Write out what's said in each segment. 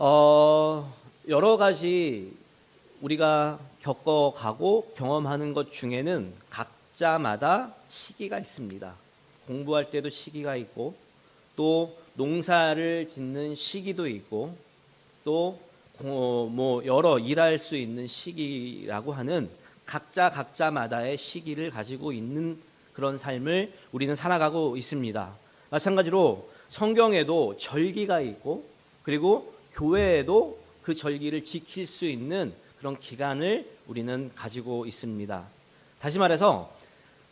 여러 가지 우리가 겪어가고 경험하는 것 중에는 각자마다 시기가 있습니다. 공부할 때도 시기가 있고, 또 농사를 짓는 시기도 있고, 또 여러 일할 수 있는 시기라고 하는 각자마다의 시기를 가지고 있는 그런 삶을 우리는 살아가고 있습니다. 마찬가지로 성경에도 절기가 있고, 그리고 교회에도 그 절기를 지킬 수 있는 그런 기간을 우리는 가지고 있습니다. 다시 말해서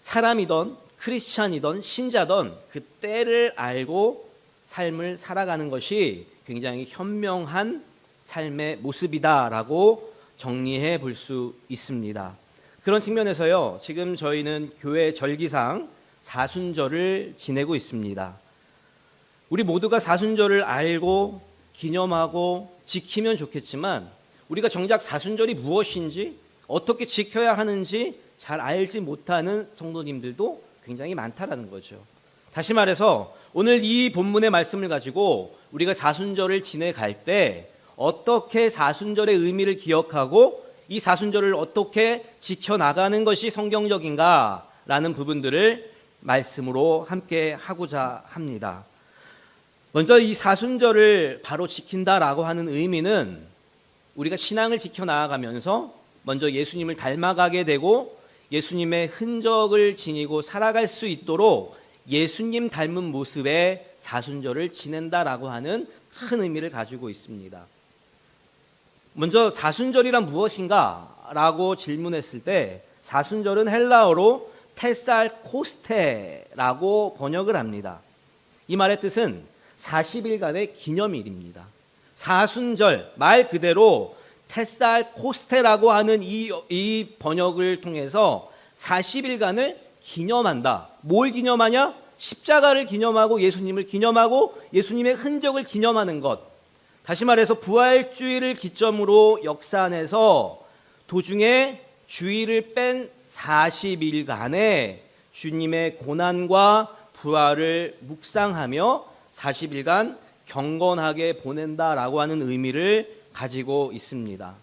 사람이든 크리스찬이든 신자든 그 때를 알고 삶을 살아가는 것이 굉장히 현명한 삶의 모습이다라고 정리해 볼 수 있습니다. 그런 측면에서요, 지금 저희는 교회 절기상 사순절을 지내고 있습니다. 우리 모두가 사순절을 알고 기념하고 지키면 좋겠지만, 우리가 정작 사순절이 무엇인지, 어떻게 지켜야 하는지 잘 알지 못하는 성도님들도 굉장히 많다라는 거죠. 다시 말해서 오늘 이 본문의 말씀을 가지고 우리가 사순절을 지내갈 때 어떻게 사순절의 의미를 기억하고 이 사순절을 어떻게 지켜나가는 것이 성경적인가라는 부분들을 말씀으로 함께 하고자 합니다. 먼저 이 사순절을 바로 지킨다라고 하는 의미는 우리가 신앙을 지켜나가면서 먼저 예수님을 닮아가게 되고 예수님의 흔적을 지니고 살아갈 수 있도록 예수님 닮은 모습의 사순절을 지낸다라고 하는 큰 의미를 가지고 있습니다. 먼저 사순절이란 무엇인가? 라고 질문했을 때 사순절은 헬라어로 테살코스테라고 번역을 합니다. 이 말의 뜻은 40일간의 기념일입니다. 사순절, 말 그대로 테살코스테라고 하는 이 번역을 통해서 40일간을 기념한다. 뭘 기념하냐? 십자가를 기념하고 예수님을 기념하고 예수님의 흔적을 기념하는 것. 다시 말해서 부활주의를 기점으로 역사 안에서 도중에 주일을 뺀 40일간의 주님의 고난과 부활을 묵상하며 40일간 경건하게 보낸다라고 하는 의미를 가지고 있습니다.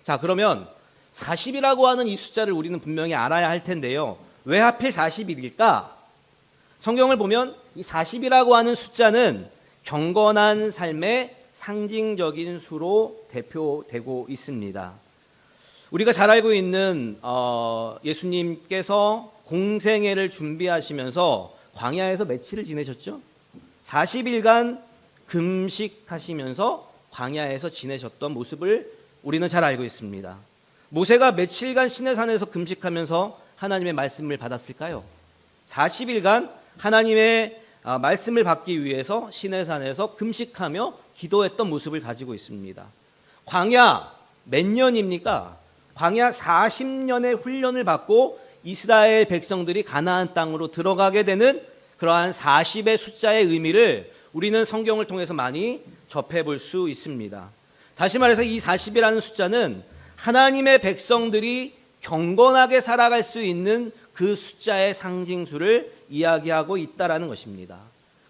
자, 그러면 40이라고 하는 이 숫자를 우리는 분명히 알아야 할 텐데요. 왜 하필 40일일까? 성경을 보면 이 40이라고 하는 숫자는 경건한 삶의 상징적인 수로 대표되고 있습니다. 우리가 잘 알고 있는 예수님께서 공생애를 준비하시면서 광야에서 며칠을 지내셨죠? 40일간 금식하시면서 광야에서 지내셨던 모습을 우리는 잘 알고 있습니다. 모세가 며칠간 시내산에서 금식하면서 하나님의 말씀을 받았을까요? 40일간 하나님의 말씀을 받기 위해서 시내산에서 금식하며 기도했던 모습을 가지고 있습니다. 광야 몇 년입니까? 광야 40년의 훈련을 받고 이스라엘 백성들이 가나안 땅으로 들어가게 되는 그러한 40의 숫자의 의미를 우리는 성경을 통해서 많이 접해볼 수 있습니다. 다시 말해서 이 40이라는 숫자는 하나님의 백성들이 경건하게 살아갈 수 있는 그 숫자의 상징수를 이야기하고 있다라는 것입니다.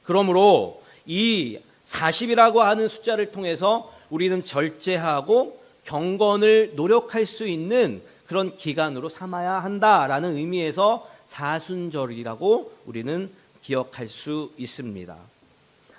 그러므로 이 40이라고 하는 숫자를 통해서 우리는 절제하고 경건을 노력할 수 있는 그런 기간으로 삼아야 한다라는 의미에서 사순절이라고 우리는 기억할 수 있습니다.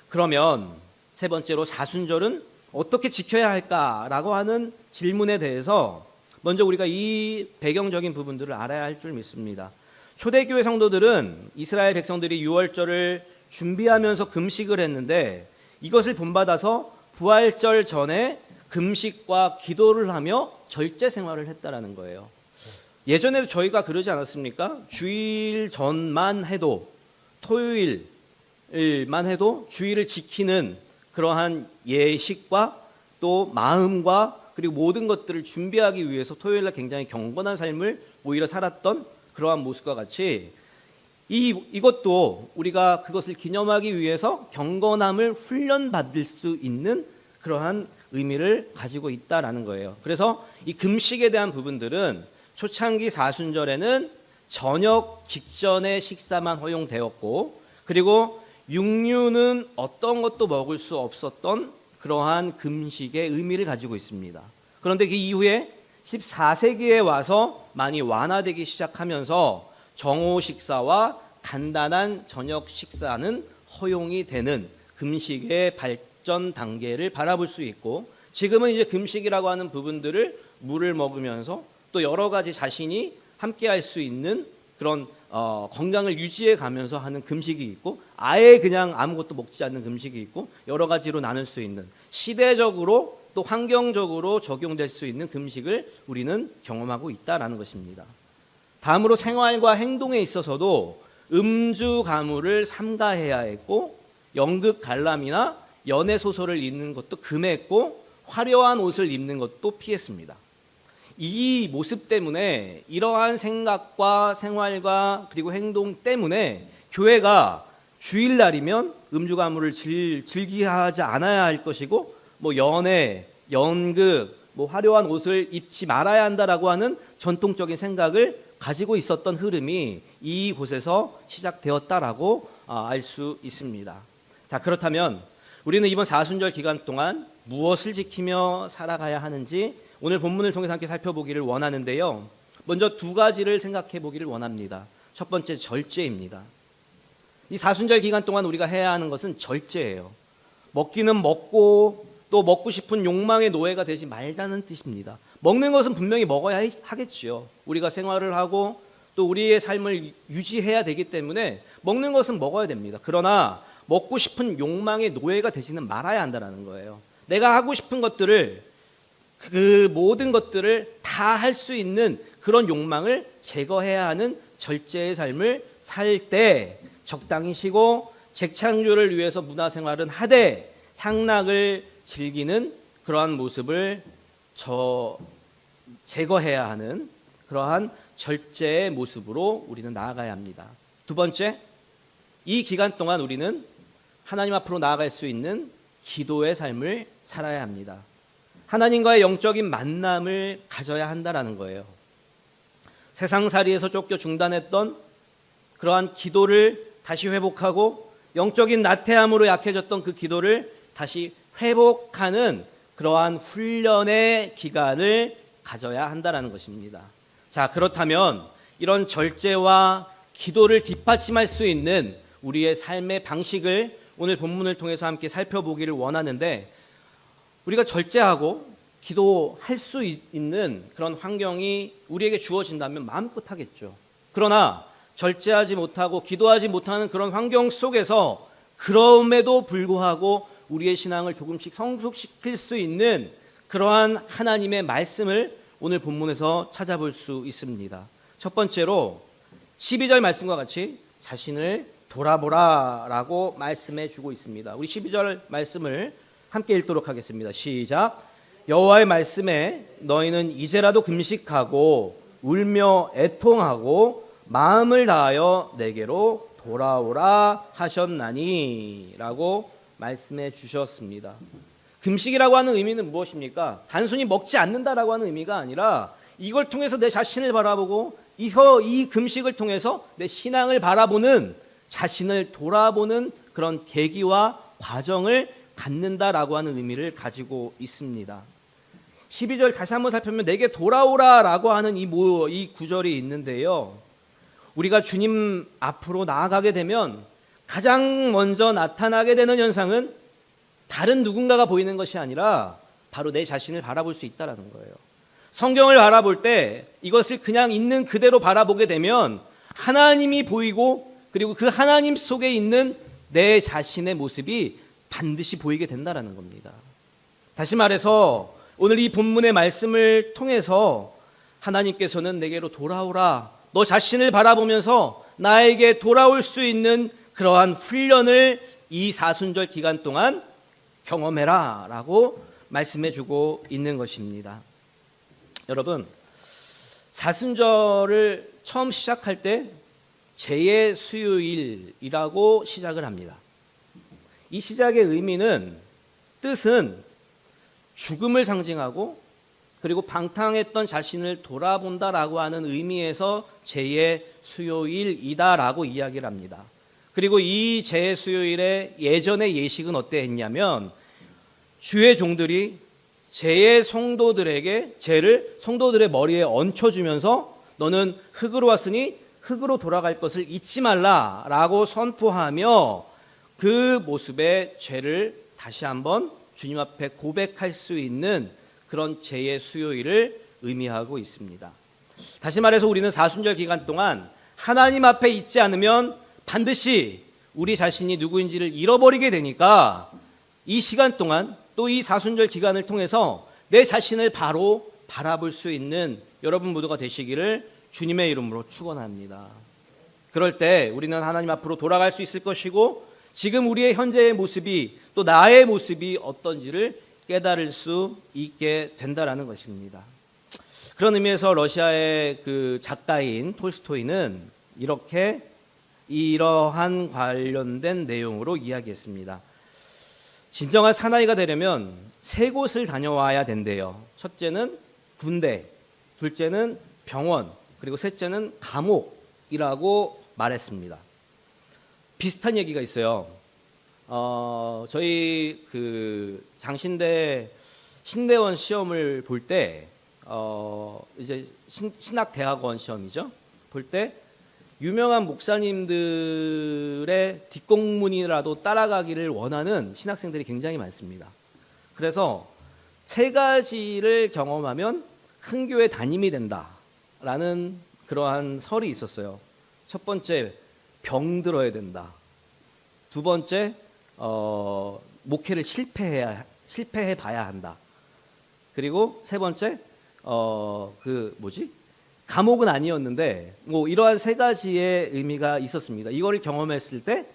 그러면 세 번째로 사순절은 어떻게 지켜야 할까라고 하는 질문에 대해서 먼저 우리가 이 배경적인 부분들을 알아야 할 줄 믿습니다. 초대교회 성도들은 이스라엘 백성들이 유월절을 준비하면서 금식을 했는데 이것을 본받아서 부활절 전에 금식과 기도를 하며 절제 생활을 했다라는 거예요. 예전에도 저희가 그러지 않았습니까? 주일 전만 해도, 토요일만 해도 주일을 지키는 그러한 예식과 또 마음과 그리고 모든 것들을 준비하기 위해서 토요일날 굉장히 경건한 삶을 오히려 살았던 그러한 모습과 같이 이것도 우리가 그것을 기념하기 위해서 경건함을 훈련받을 수 있는 그러한 의미를 가지고 있다라는 거예요. 그래서 이 금식에 대한 부분들은 초창기 사순절에는 저녁 직전의 식사만 허용되었고, 그리고 육류는 어떤 것도 먹을 수 없었던 그러한 금식의 의미를 가지고 있습니다. 그런데 그 이후에 14세기에 와서 많이 완화되기 시작하면서 정오 식사와 간단한 저녁 식사는 허용이 되는 금식의 발전 단계를 바라볼 수 있고, 지금은 이제 금식이라고 하는 부분들을 물을 먹으면서 또 여러 가지 자신이 함께 할 수 있는 그런 건강을 유지해 가면서 하는 금식이 있고, 아예 그냥 아무것도 먹지 않는 금식이 있고, 여러 가지로 나눌 수 있는, 시대적으로 또 환경적으로 적용될 수 있는 금식을 우리는 경험하고 있다라는 것입니다. 다음으로 생활과 행동에 있어서도 음주 가무를 삼가해야 했고, 연극 관람이나 연애 소설을 읽는 것도 금했고, 화려한 옷을 입는 것도 피했습니다. 이 모습 때문에, 이러한 생각과 생활과 그리고 행동 때문에 교회가 주일날이면 음주 가무를 즐기하지 않아야 할 것이고, 뭐 연애, 연극, 뭐 화려한 옷을 입지 말아야 한다라고 하는 전통적인 생각을 가지고 있었던 흐름이 이곳에서 시작되었다라고 알 수 있습니다. 자, 그렇다면 우리는 이번 사순절 기간 동안 무엇을 지키며 살아가야 하는지 오늘 본문을 통해서 함께 살펴보기를 원하는데요. 먼저 두 가지를 생각해 보기를 원합니다. 첫 번째, 절제입니다. 이 사순절 기간 동안 우리가 해야 하는 것은 절제예요. 먹기는 먹고 또 먹고 싶은 욕망의 노예가 되지 말자는 뜻입니다. 먹는 것은 분명히 먹어야 하겠지요. 우리가 생활을 하고 또 우리의 삶을 유지해야 되기 때문에 먹는 것은 먹어야 됩니다. 그러나 먹고 싶은 욕망의 노예가 되지는 말아야 한다는 거예요. 내가 하고 싶은 것들을, 그 모든 것들을 다 할 수 있는 그런 욕망을 제거해야 하는 절제의 삶을 살 때 적당히 쉬고 재창조를 위해서 문화생활은 하되 향락을 즐기는 그러한 모습을 제거해야 하는 그러한 절제의 모습으로 우리는 나아가야 합니다. 두 번째, 이 기간 동안 우리는 하나님 앞으로 나아갈 수 있는 기도의 삶을 살아야 합니다. 하나님과의 영적인 만남을 가져야 한다라는 거예요. 세상살이에서 쫓겨 중단했던 그러한 기도를 다시 회복하고, 영적인 나태함으로 약해졌던 그 기도를 다시 회복하는 그러한 훈련의 기간을 가져야 한다라는 것입니다. 자, 그렇다면 이런 절제와 기도를 뒷받침할 수 있는 우리의 삶의 방식을 오늘 본문을 통해서 함께 살펴보기를 원하는데, 우리가 절제하고 기도할 수 있는 그런 환경이 우리에게 주어진다면 마음껏 하겠죠. 그러나 절제하지 못하고 기도하지 못하는 그런 환경 속에서 그럼에도 불구하고 우리의 신앙을 조금씩 성숙시킬 수 있는 그러한 하나님의 말씀을 오늘 본문에서 찾아볼 수 있습니다. 첫 번째로 12절 말씀과 같이 자신을 돌아보라 라고 말씀해 주고 있습니다. 우리 12절 말씀을 함께 읽도록 하겠습니다. 시작. 여호와의 말씀에 너희는 이제라도 금식하고 울며 애통하고 마음을 다하여 내게로 돌아오라 하셨나니 라고 말씀해 주셨습니다. 금식이라고 하는 의미는 무엇입니까? 단순히 먹지 않는다라고 하는 의미가 아니라 이걸 통해서 내 자신을 바라보고 이 금식을 통해서 내 신앙을 바라보는, 자신을 돌아보는 그런 계기와 과정을 갖는다라고 하는 의미를 가지고 있습니다. 12절 다시 한번 살펴보면 내게 돌아오라라고 하는 이 구절이 있는데요. 우리가 주님 앞으로 나아가게 되면 가장 먼저 나타나게 되는 현상은 다른 누군가가 보이는 것이 아니라 바로 내 자신을 바라볼 수 있다는 거예요. 성경을 바라볼 때 이것을 그냥 있는 그대로 바라보게 되면 하나님이 보이고, 그리고 그 하나님 속에 있는 내 자신의 모습이 반드시 보이게 된다는 겁니다. 다시 말해서 오늘 이 본문의 말씀을 통해서 하나님께서는 내게로 돌아오라, 너 자신을 바라보면서 나에게 돌아올 수 있는 그러한 훈련을 이 사순절 기간 동안 경험해라 라고 말씀해 주고 있는 것입니다. 여러분, 사순절을 처음 시작할 때 재의 수요일이라고 시작을 합니다. 이 시작의 의미는, 뜻은 죽음을 상징하고 그리고 방탕했던 자신을 돌아본다라고 하는 의미에서 재의 수요일이다라고 이야기를 합니다. 그리고 이 재의 수요일의 예전의 예식은 어땠냐면 주의 종들이 죄의 성도들에게 죄를 성도들의 머리에 얹혀주면서 너는 흙으로 왔으니 흙으로 돌아갈 것을 잊지 말라라고 선포하며 그 모습의 죄를 다시 한번 주님 앞에 고백할 수 있는 그런 죄의 수요일을 의미하고 있습니다. 다시 말해서 우리는 사순절 기간 동안 하나님 앞에 있지 않으면 반드시 우리 자신이 누구인지를 잃어버리게 되니까 이 시간 동안 또 이 사순절 기간을 통해서 내 자신을 바로 바라볼 수 있는 여러분 모두가 되시기를 주님의 이름으로 축원합니다. 그럴 때 우리는 하나님 앞으로 돌아갈 수 있을 것이고 지금 우리의 현재의 모습이 또 나의 모습이 어떤지를 깨달을 수 있게 된다라는 것입니다. 그런 의미에서 러시아의 그 작가인 톨스토이는 이렇게 이러한 관련된 내용으로 이야기했습니다. 진정한 사나이가 되려면 세 곳을 다녀와야 된대요. 첫째는 군대, 둘째는 병원, 그리고 셋째는 감옥이라고 말했습니다. 비슷한 얘기가 있어요. 저희 그 장신대 신대원 시험을 볼 때 이제 신학대학원 시험이죠. 볼 때 유명한 목사님들의 뒷공문이라도 따라가기를 원하는 신학생들이 굉장히 많습니다. 그래서 세 가지를 경험하면 큰 교회 담임이 된다라는 그러한 설이 있었어요. 첫 번째, 병 들어야 된다. 두 번째, 목회를 실패해 봐야 한다. 그리고 세 번째, 감옥은 아니었는데 뭐 이러한 세 가지의 의미가 있었습니다. 이거를 경험했을 때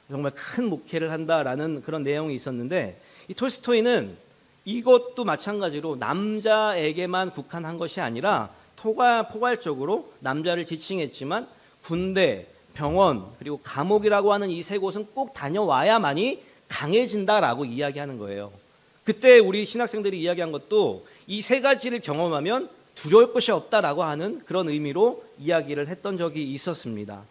정말 큰 목회를 한다라는 그런 내용이 있었는데 이 톨스토이는 이것도 마찬가지로 남자에게만 국한한 것이 아니라 포괄적으로 남자를 지칭했지만 군대, 병원, 그리고 감옥이라고 하는 이 세 곳은 꼭 다녀와야만이 강해진다라고 이야기하는 거예요. 그때 우리 신학생들이 이야기한 것도 이 세 가지를 경험하면 두려울 것이 없다라고 하는 그런 의미로 이야기를 했던 적이 있었습니다.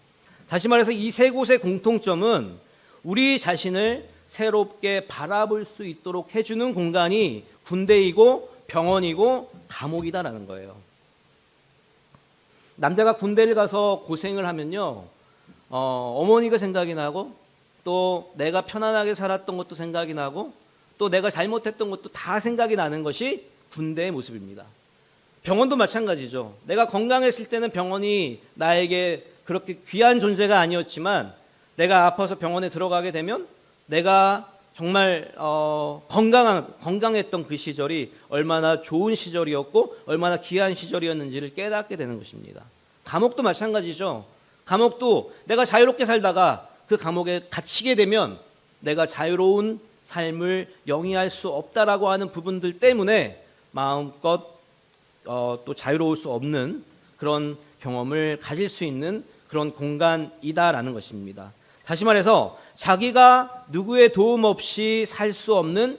다시 말해서 이 세 곳의 공통점은 우리 자신을 새롭게 바라볼 수 있도록 해주는 공간이 군대이고 병원이고 감옥이다라는 거예요. 남자가 군대를 가서 고생을 하면요, 어머니가 생각이 나고 또 내가 편안하게 살았던 것도 생각이 나고 또 내가 잘못했던 것도 다 생각이 나는 것이 군대의 모습입니다. 병원도 마찬가지죠. 내가 건강했을 때는 병원이 나에게 그렇게 귀한 존재가 아니었지만 내가 아파서 병원에 들어가게 되면 내가 정말 건강했던 그 시절이 얼마나 좋은 시절이었고 얼마나 귀한 시절이었는지를 깨닫게 되는 것입니다. 감옥도 마찬가지죠. 감옥도 내가 자유롭게 살다가 그 감옥에 갇히게 되면 내가 자유로운 삶을 영위할 수 없다라고 하는 부분들 때문에 마음껏 또 자유로울 수 없는 그런 경험을 가질 수 있는 그런 공간이다라는 것입니다. 다시 말해서 자기가 누구의 도움 없이 살 수 없는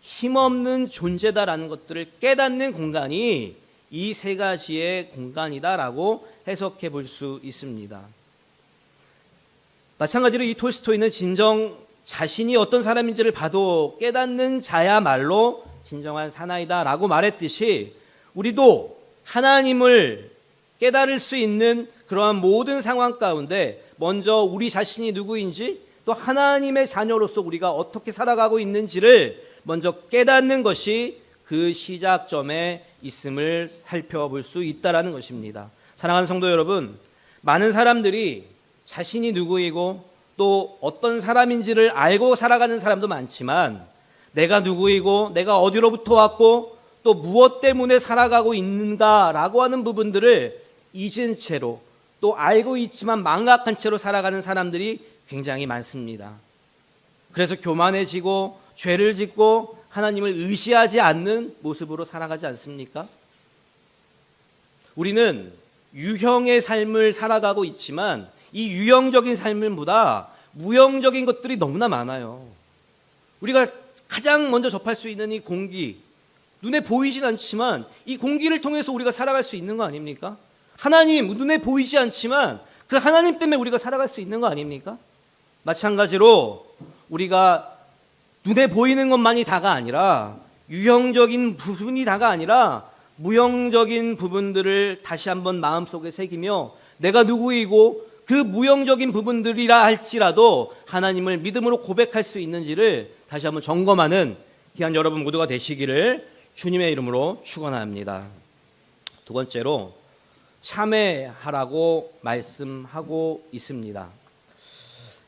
힘없는 존재다라는 것들을 깨닫는 공간이 이 세 가지의 공간이다라고 해석해 볼 수 있습니다. 마찬가지로 이 톨스토이는 진정 자신이 어떤 사람인지를 봐도 깨닫는 자야말로 진정한 사나이다라고 말했듯이 우리도 하나님을 깨달을 수 있는 그러한 모든 상황 가운데 먼저 우리 자신이 누구인지 또 하나님의 자녀로서 우리가 어떻게 살아가고 있는지를 먼저 깨닫는 것이 그 시작점에 있음을 살펴볼 수 있다라는 것입니다. 사랑하는 성도 여러분, 많은 사람들이 자신이 누구이고 또 어떤 사람인지를 알고 살아가는 사람도 많지만 내가 누구이고 내가 어디로부터 왔고 또 무엇 때문에 살아가고 있는가라고 하는 부분들을 잊은 채로 또 알고 있지만 망각한 채로 살아가는 사람들이 굉장히 많습니다. 그래서 교만해지고 죄를 짓고 하나님을 의지하지 않는 모습으로 살아가지 않습니까? 우리는 유형의 삶을 살아가고 있지만 이 유형적인 삶보다 무형적인 것들이 너무나 많아요. 우리가 가장 먼저 접할 수 있는 이 공기, 눈에 보이진 않지만 이 공기를 통해서 우리가 살아갈 수 있는 거 아닙니까? 하나님, 눈에 보이지 않지만 그 하나님 때문에 우리가 살아갈 수 있는 거 아닙니까? 마찬가지로 우리가 눈에 보이는 것만이 다가 아니라 유형적인 부분이 다가 아니라 무형적인 부분들을 다시 한번 마음속에 새기며 내가 누구이고 그 무형적인 부분들이라 할지라도 하나님을 믿음으로 고백할 수 있는지를 다시 한번 점검하는 귀한 여러분 모두가 되시기를 주님의 이름으로 축원합니다. 두 번째로 참회하라고 말씀하고 있습니다.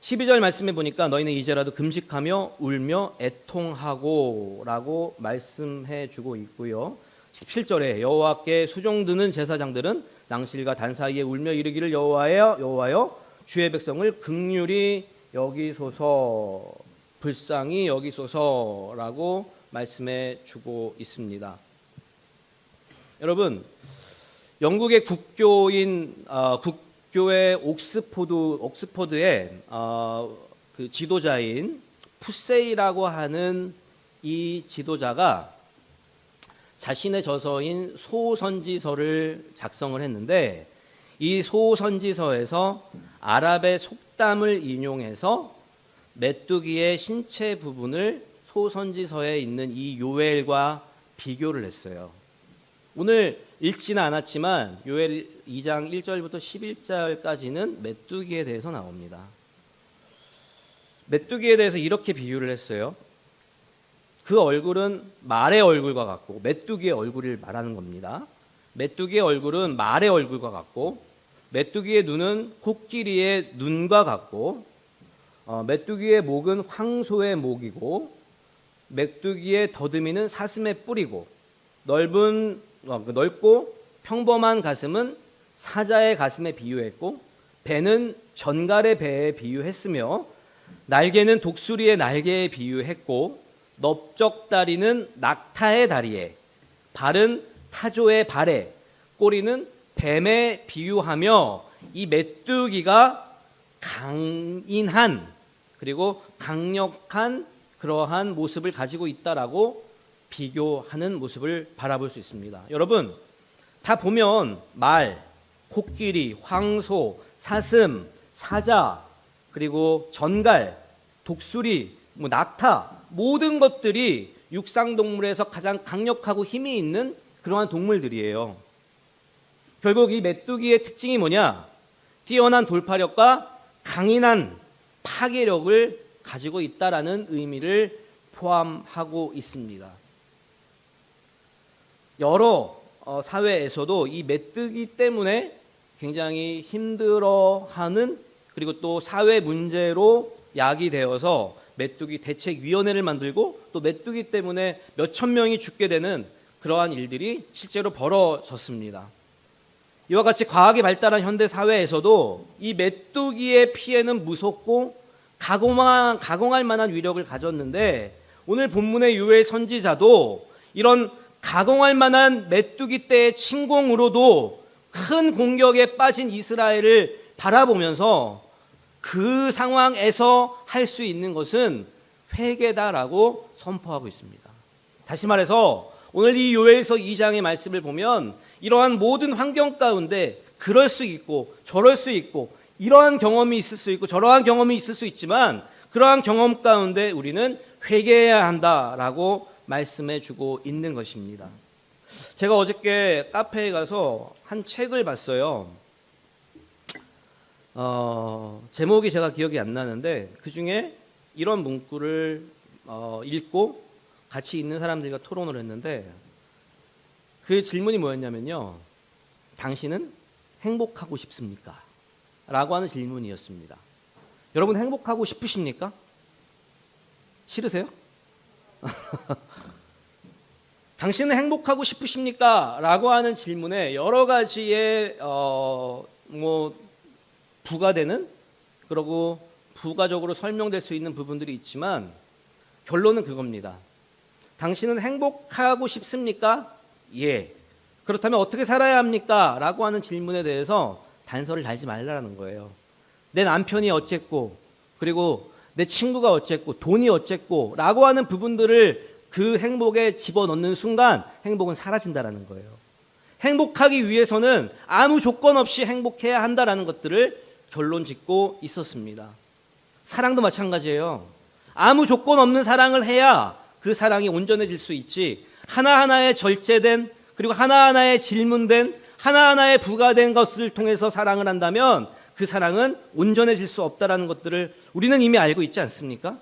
12절 말씀해 보니까 너희는 이제라도 금식하며 울며 애통하고 라고 말씀해 주고 있고요. 17절에 여호와께 수종드는 제사장들은 낭실과 단 사이에 울며 이르기를 여호와여 주의 백성을 긍휼히 여기소서 불쌍히 여기소서라고 말씀해 주고 있습니다. 여러분, 영국의 국교의 옥스퍼드의 그 지도자인 푸세이라고 하는 이 지도자가 자신의 저서인 소선지서를 작성을 했는데 이 소선지서에서 아랍의 속담을 인용해서 메뚜기의 신체 부분을 소선지서에 있는 이 요엘과 비교를 했어요. 오늘 읽지는 않았지만 요엘 2장 1절부터 11절까지는 메뚜기에 대해서 나옵니다. 메뚜기에 대해서 이렇게 비유를 했어요. 그 얼굴은 말의 얼굴과 같고, 메뚜기의 얼굴을 말하는 겁니다. 메뚜기의 얼굴은 말의 얼굴과 같고, 메뚜기의 눈은 코끼리의 눈과 같고, 메뚜기의 목은 황소의 목이고, 메뚜기의 더듬이는 사슴의 뿔이고, 넓고 평범한 가슴은 사자의 가슴에 비유했고, 배는 전갈의 배에 비유했으며, 날개는 독수리의 날개에 비유했고, 넓적다리는 낙타의 다리에, 발은 타조의 발에, 꼬리는 뱀에 비유하며 이 메뚜기가 강인한 그리고 강력한 그러한 모습을 가지고 있다라고 비교하는 모습을 바라볼 수 있습니다. 여러분, 다 보면 말, 코끼리, 황소, 사슴, 사자, 그리고 전갈, 독수리, 낙타, 모든 것들이 육상동물에서 가장 강력하고 힘이 있는 그러한 동물들이에요. 결국 이 메뚜기의 특징이 뭐냐? 뛰어난 돌파력과 강인한 파괴력을 가지고 있다라는 의미를 포함하고 있습니다. 여러 사회에서도 이 메뚜기 때문에 굉장히 힘들어하는, 그리고 또 사회 문제로 야기되어서 메뚜기 대책위원회를 만들고 또 메뚜기 때문에 몇천 명이 죽게 되는 그러한 일들이 실제로 벌어졌습니다. 이와 같이 과학이 발달한 현대 사회에서도 이 메뚜기의 피해는 무섭고 가공할 만한 위력을 가졌는데, 오늘 본문의 요엘 선지자도 이런 가공할 만한 메뚜기 떼의 침공으로도 큰 공격에 빠진 이스라엘을 바라보면서 그 상황에서 할 수 있는 것은 회개다라고 선포하고 있습니다. 다시 말해서 오늘 이 요엘서 2장의 말씀을 보면 이러한 모든 환경 가운데 그럴 수 있고 저럴 수 있고 이러한 경험이 있을 수 있고 저러한 경험이 있을 수 있지만 그러한 경험 가운데 우리는 회개해야 한다라고 말씀해 주고 있는 것입니다. 제가 어저께 카페에 가서 한 책을 봤어요. 제목이 제가 기억이 안 나는데 그 중에 이런 문구를 읽고 같이 있는 사람들과 토론을 했는데 그 질문이 뭐였냐면요. 당신은 행복하고 싶습니까? 라고 하는 질문이었습니다. 여러분 행복하고 싶으십니까? 싫으세요? 당신은 행복하고 싶으십니까? 라고 하는 질문에 여러 가지의 부가되는, 그리고 부가적으로 설명될 수 있는 부분들이 있지만 결론은 그겁니다. 당신은 행복하고 싶습니까? 예. 그렇다면 어떻게 살아야 합니까? 라고 하는 질문에 대해서 단서를 달지 말라는 거예요. 내 남편이 어쨌고, 그리고 내 친구가 어쨌고, 돈이 어쨌고 라고 하는 부분들을 그 행복에 집어넣는 순간 행복은 사라진다라는 거예요. 행복하기 위해서는 아무 조건 없이 행복해야 한다라는 것들을 결론 짓고 있었습니다. 사랑도 마찬가지예요. 아무 조건 없는 사랑을 해야 그 사랑이 온전해질 수 있지, 하나하나의 절제된, 그리고 하나하나의 질문된, 하나하나의 부과된 것을 통해서 사랑을 한다면 그 사랑은 온전해질 수 없다는 것들을 우리는 이미 알고 있지 않습니까?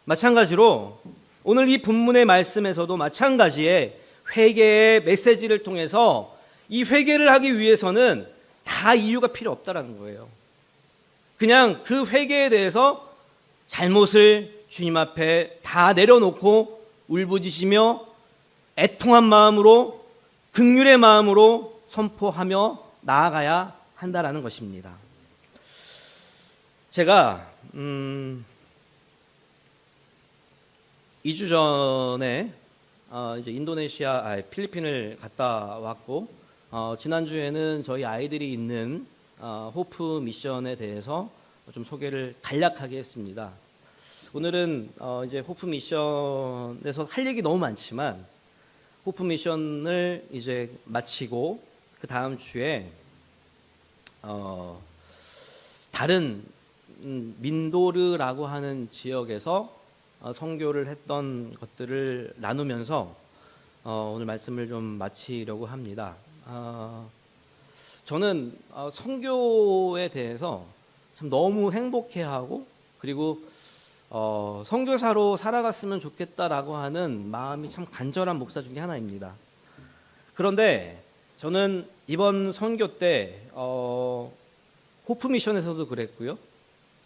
마찬가지로 오늘 이 본문의 말씀에서도 마찬가지의 회개의 메시지를 통해서 이 회개를 하기 위해서는 다 이유가 필요 없다라는 거예요. 그냥 그 회개에 대해서 잘못을 주님 앞에 다 내려놓고 울부짖으며 애통한 마음으로, 긍휼의 마음으로 선포하며 나아가야 한다라는 것입니다. 제가 2주 전에 이제 필리핀을 갔다 왔고, 지난주에는 저희 아이들이 있는 호프 미션에 대해서 좀 소개를 간략하게 했습니다. 오늘은 이제 호프 미션에서 할 얘기 너무 많지만, 호프 미션을 이제 마치고 그 다음 주에 다른 민도르라고 하는 지역에서 선교를 했던 것들을 나누면서 오늘 말씀을 좀 마치려고 합니다. 저는 선교에 대해서 참 너무 행복해하고, 그리고 선교사로 살아갔으면 좋겠다라고 하는 마음이 참 간절한 목사 중에 하나입니다. 그런데 저는 이번 선교 때 호프 미션에서도 그랬고요,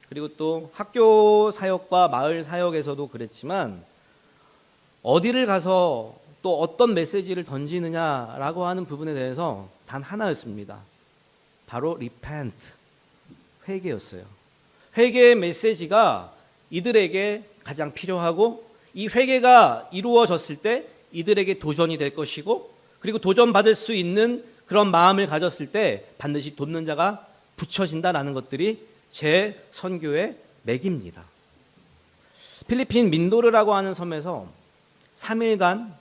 그리고 또 학교 사역과 마을 사역에서도 그랬지만, 어디를 가서 또 어떤 메시지를 던지느냐라고 하는 부분에 대해서 단 하나였습니다. 바로 repent, 회개였어요. 회개의 메시지가 이들에게 가장 필요하고, 이 회개가 이루어졌을 때 이들에게 도전이 될 것이고, 그리고 도전받을 수 있는 그런 마음을 가졌을 때 반드시 돕는 자가 붙여진다라는 것들이 제 선교의 맥입니다. 필리핀 민도르라고 하는 섬에서 3일간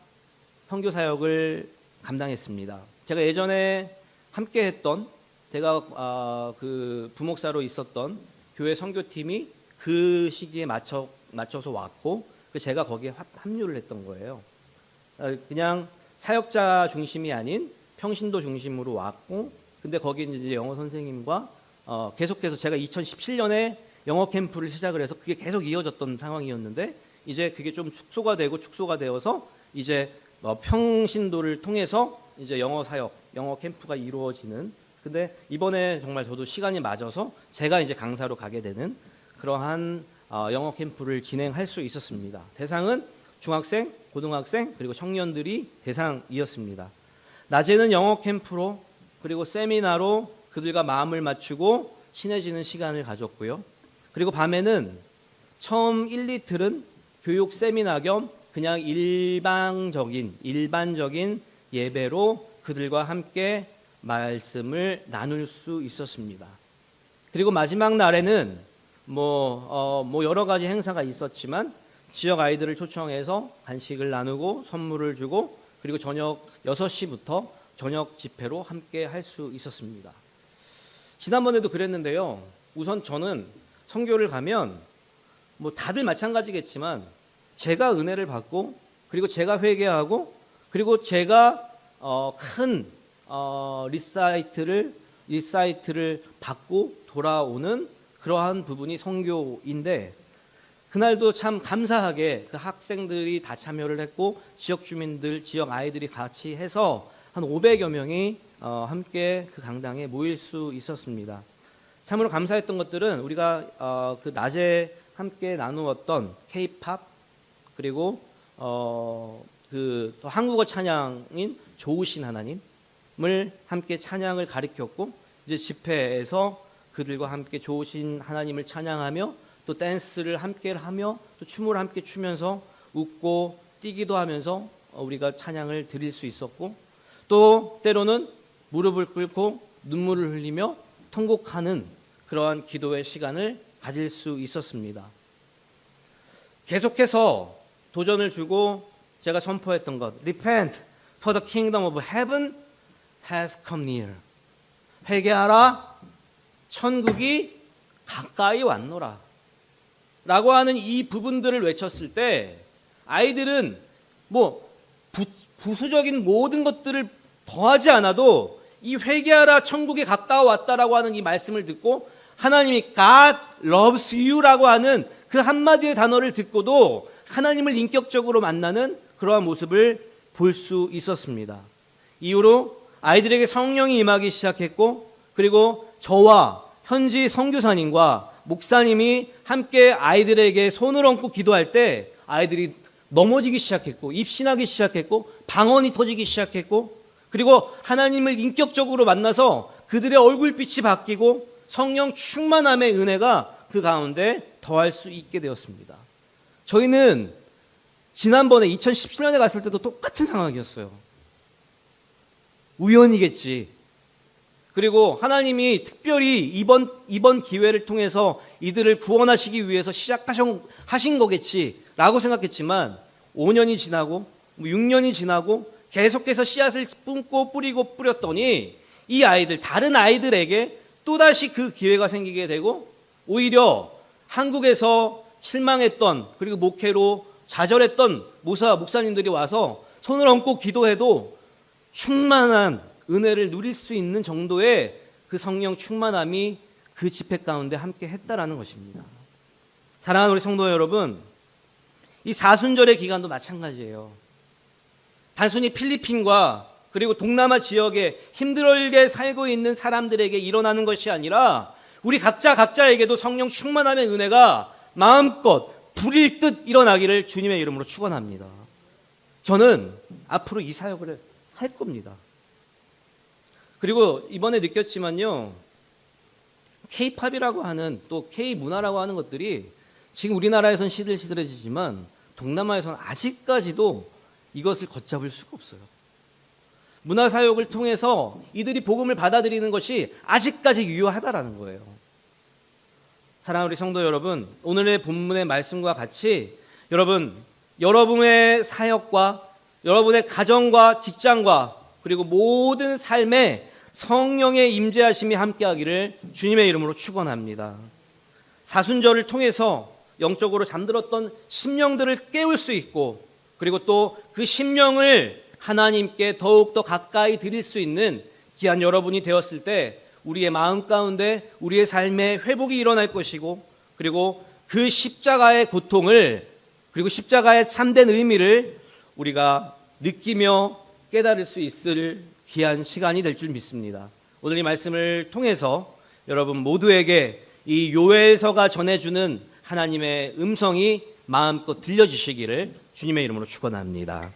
선교 사역을 감당했습니다. 제가 예전에 함께 했던, 제가 그 부목사로 있었던 교회 선교팀이 그 시기에 맞춰서 왔고, 제가 거기에 합류를 했던 거예요. 그냥 사역자 중심이 아닌 평신도 중심으로 왔고, 근데 거기 이제 영어 선생님과 계속해서 제가 2017년에 영어 캠프를 시작을 해서 그게 계속 이어졌던 상황이었는데, 이제 그게 좀 축소가 되어서 이제 평신도를 통해서 이제 영어 사역, 영어 캠프가 이루어지는, 근데 이번에 정말 저도 시간이 맞아서 제가 이제 강사로 가게 되는 그러한 영어 캠프를 진행할 수 있었습니다. 대상은 중학생, 고등학생, 그리고 청년들이 대상이었습니다. 낮에는 영어 캠프로, 그리고 세미나로 그들과 마음을 맞추고 친해지는 시간을 가졌고요. 그리고 밤에는 처음 1, 이틀은 교육 세미나 겸 그냥 일반적인 예배로 그들과 함께 말씀을 나눌 수 있었습니다. 그리고 마지막 날에는 여러 가지 행사가 있었지만 지역 아이들을 초청해서 간식을 나누고 선물을 주고, 그리고 저녁 6시부터 저녁 집회로 함께 할 수 있었습니다. 지난번에도 그랬는데요. 우선 저는 선교를 가면 다들 마찬가지겠지만 제가 은혜를 받고, 그리고 제가 회개하고, 그리고 제가 큰 리사이트를 받고 돌아오는 그러한 부분이 선교인데, 그날도 참 감사하게 그 학생들이 다 참여를 했고, 지역 주민들, 지역 아이들이 같이 해서 한 500여 명이 함께 그 강당에 모일 수 있었습니다. 참으로 감사했던 것들은 우리가 그 낮에 함께 나누었던 K-팝, 그리고 그 또 한국어 찬양인 좋으신 하나님을 함께 찬양을 가르쳤고, 이제 집회에서 그들과 함께 좋으신 하나님을 찬양하며 또 댄스를 함께 하며 또 춤을 함께 추면서 웃고 뛰기도 하면서 우리가 찬양을 드릴 수 있었고, 또 때로는 무릎을 꿇고 눈물을 흘리며 통곡하는 그러한 기도의 시간을 가질 수 있었습니다. 계속해서 도전을 주고 제가 선포했던 것, Repent, for the kingdom of heaven has come near. 회개하라, 천국이 가까이 왔노라. 라고 하는 이 부분들을 외쳤을 때 아이들은 뭐 부수적인 모든 것들을 더하지 않아도 이 회개하라 천국에 가까워왔다라고 하는 이 말씀을 듣고 하나님이 God loves you라고 하는 그 한마디의 단어를 듣고도 하나님을 인격적으로 만나는 그러한 모습을 볼 수 있었습니다. 이후로 아이들에게 성령이 임하기 시작했고, 그리고 저와 현지 선교사님과 목사님이 함께 아이들에게 손을 얹고 기도할 때 아이들이 넘어지기 시작했고, 입신하기 시작했고, 방언이 터지기 시작했고, 그리고 하나님을 인격적으로 만나서 그들의 얼굴빛이 바뀌고 성령 충만함의 은혜가 그 가운데 더할 수 있게 되었습니다. 저희는 지난번에 2017년에 갔을 때도 똑같은 상황이었어요. 우연이겠지. 그리고 하나님이 특별히 이번 기회를 통해서 이들을 구원하시기 위해서 시작하신 거겠지라고 생각했지만 5년이 지나고 6년이 지나고 계속해서 씨앗을 뿜고 뿌리고 뿌렸더니 이 아이들, 다른 아이들에게 또다시 그 기회가 생기게 되고 오히려 한국에서 실망했던, 그리고 목회로 좌절했던 목사님들이 와서 손을 얹고 기도해도 충만한 은혜를 누릴 수 있는 정도의 그 성령 충만함이 그 집회 가운데 함께 했다라는 것입니다. 사랑하는 우리 성도 여러분, 이 사순절의 기간도 마찬가지예요. 단순히 필리핀과 그리고 동남아 지역에 힘들게 살고 있는 사람들에게 일어나는 것이 아니라 우리 각자에게도 성령 충만함의 은혜가 마음껏 불일 듯 일어나기를 주님의 이름으로 축원합니다. 저는 앞으로 이 사역을 할 겁니다. 그리고 이번에 느꼈지만요, K-팝이라고 하는, 또 K-문화라고 하는 것들이 지금 우리나라에선 시들시들해지지만 동남아에서는 아직까지도 이것을 걷잡을 수가 없어요. 문화사역을 통해서 이들이 복음을 받아들이는 것이 아직까지 유효하다라는 거예요. 사랑하는 우리 성도 여러분, 오늘의 본문의 말씀과 같이 여러분의 사역과 여러분의 가정과 직장과 그리고 모든 삶에 성령의 임재하심이 함께하기를 주님의 이름으로 축원합니다. 사순절을 통해서 영적으로 잠들었던 심령들을 깨울 수 있고, 그리고 또 그 심령을 하나님께 더욱더 가까이 드릴 수 있는 귀한 여러분이 되었을 때 우리의 마음 가운데 우리의 삶에 회복이 일어날 것이고, 그리고 그 십자가의 고통을, 그리고 십자가의 참된 의미를 우리가 느끼며 깨달을 수 있을 귀한 시간이 될 줄 믿습니다. 오늘 이 말씀을 통해서 여러분 모두에게 이 요엘서가 전해주는 하나님의 음성이 마음껏 들려주시기를 주님의 이름으로 축원합니다.